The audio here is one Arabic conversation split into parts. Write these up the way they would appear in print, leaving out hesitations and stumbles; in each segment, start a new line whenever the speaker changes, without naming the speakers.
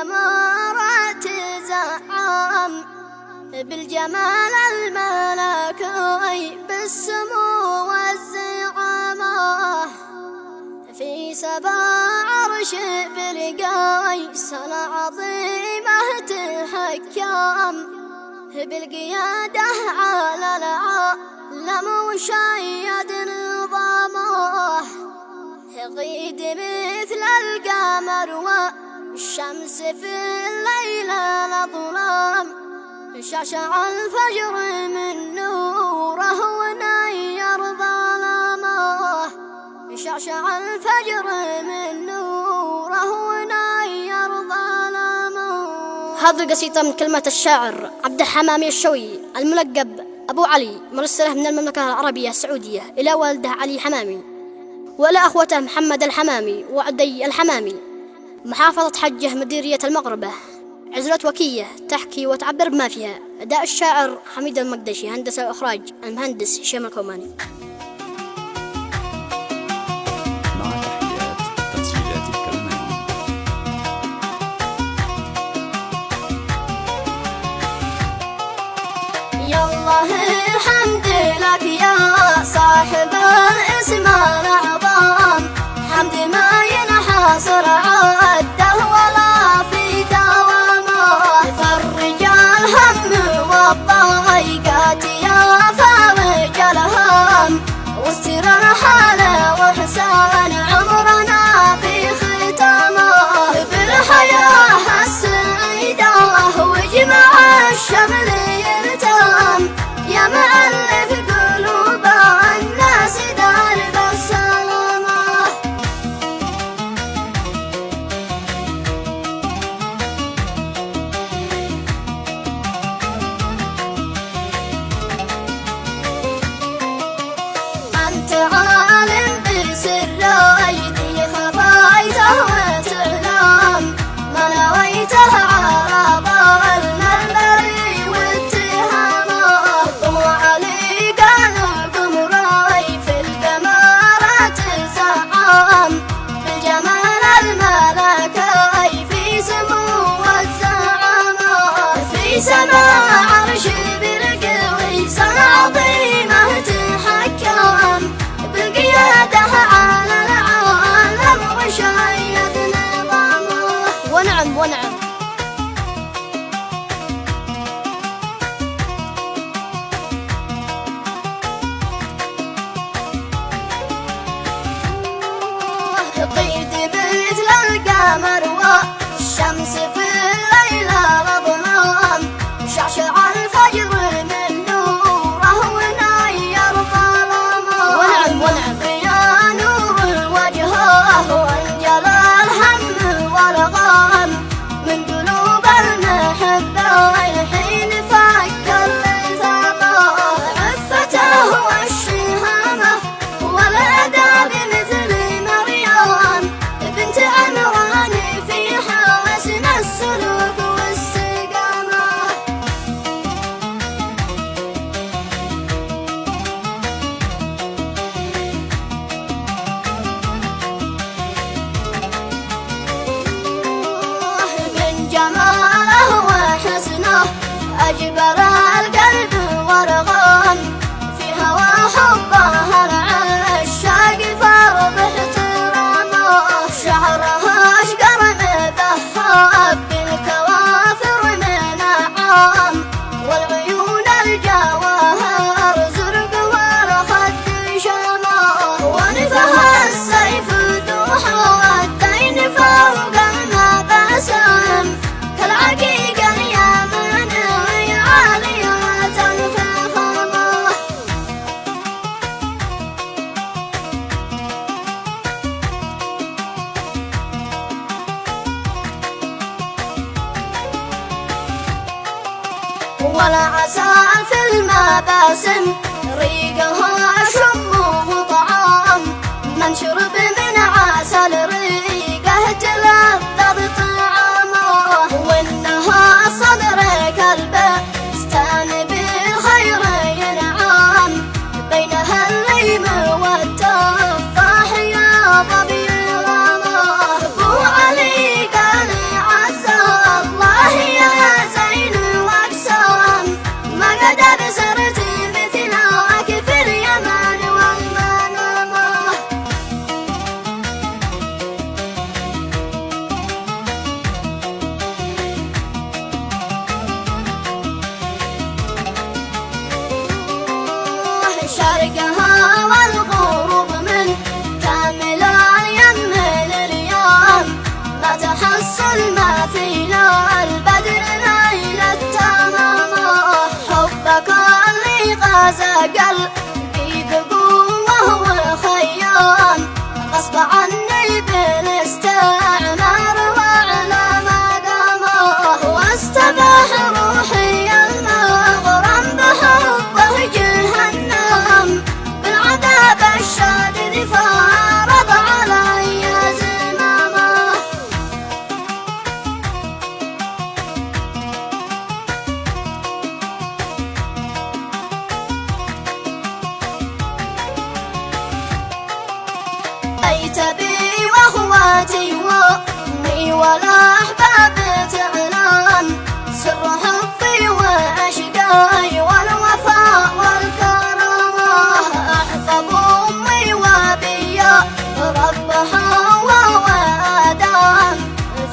الإمارات زعام بالجمال الملكوي بالسمو والزعامة في سبع عرش بالقيس العظيمة تحكم بالقيادة على العالم وشيد نظامه غيد مثل القمر والشمس في الليل الظلام شعشع الفجر من نوره ونير ظلامه شعشع الفجر من نوره ونير ظلامه. هذه القصيدة من كلمة الشاعر عبد الحمامي الشوي الملقب أبو علي، مرسله من المملكة العربية السعودية إلى والده علي حمامي وإلى أخوته محمد الحمامي وعدي الحمامي، محافظة حجة مديرية المغربة، عزلة وكية، تحكي وتعبر بما فيها. أداء الشاعر حميد المقدشي، هندسة وإخراج المهندس هشام الكوماني.
مع تحيات تسجيلات الكوماني.
يا الله الحمد لك يا صاحب الاسم الأعظم، حمد ما ينحصر عده ولا في دوامه، فرج الهم والضيقات يا فارج الهم، واستر الحال وحسن عمرنا في ختامه، بالحياة السعيدة واجمع الشمل يرتام، يا مؤلف قلوب الناس درب السلامة. أنت عالم بسر أيدي خفيته وتعلم، ما نويته عرب المنبري واتهامه، وعلي قال قمراي في القمارات زعام بالجمال الملكي في سمو الزعامة، في سماء عرش بالقيس العظيمة تحكم بالقيادة على العالم وشيد نظامه. ونعم ونعم. قيد مثل القمر والشمس في الليل الظلام، شعشع الفجر من نوره ونير ظلامه. ونعم ونعم. يا نور وجهه وانجل الهم والغام من قلوب المحبة حين فك اللثامة، عفته والشهامة والأداب مثل مريم بنت عمران في حسن السلوك والاستقامة. من جماله وحسنه أجبر القلب ورغم، في هوى حبه العشاق فرض احترامه، شعرها أشقر مذهب بالكوافر من عام، والعيون الجواهر زرق والخد شماه، ونفها السيف دوحه والدين فوق المباسم، كالعقيق اليمني عالية الفخامة. ولا عسى في المباسم ريقها شمه طعام، من شرب من عسل ريقه تلذذ طعامه، وانها صدر كلب استان بالخير ينعام، بينها الليم والتفاح يا ظبي غامه، ابو علي قال عسى جيت بي واخواتي وامي والاحباب تعلن سر حبي وعشقي والوفاء والكرامه. احفظ امي وابي ربها وادم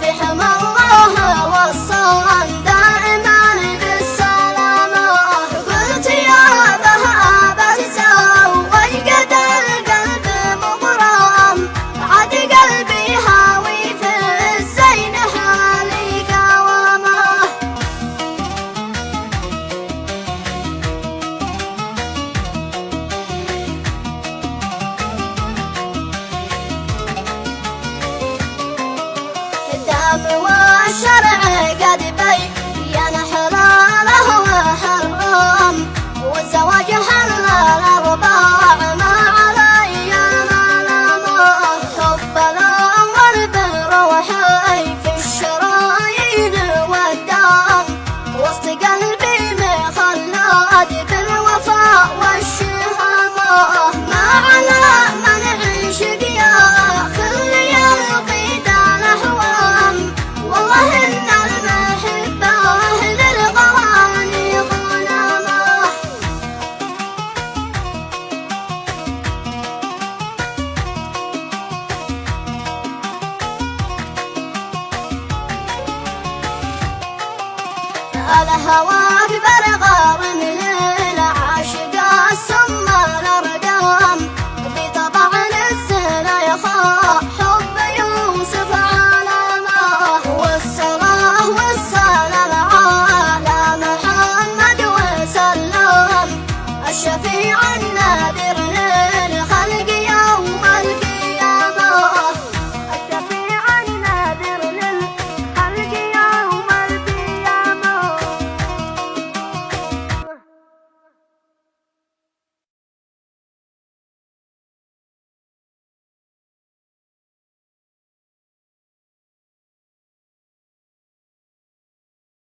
في حمى الله والصان دائما بالسلامه. قلت يا ذهب تزوج قد القلب مغرم عاد قلبي هاوي في الزين حالي قوامه. الدم والشرع قد بين حلاله وحرم والزواج حل الارباع ما علي ملامه. حب الاول بروحي في الشرايين والدم وسط قلبي مخلد بالوفاء والشهامه. ما على من عشق يا خلي القيد الاحوام والله ان المحبه للغواني غلامه. الهوى اكبر غار من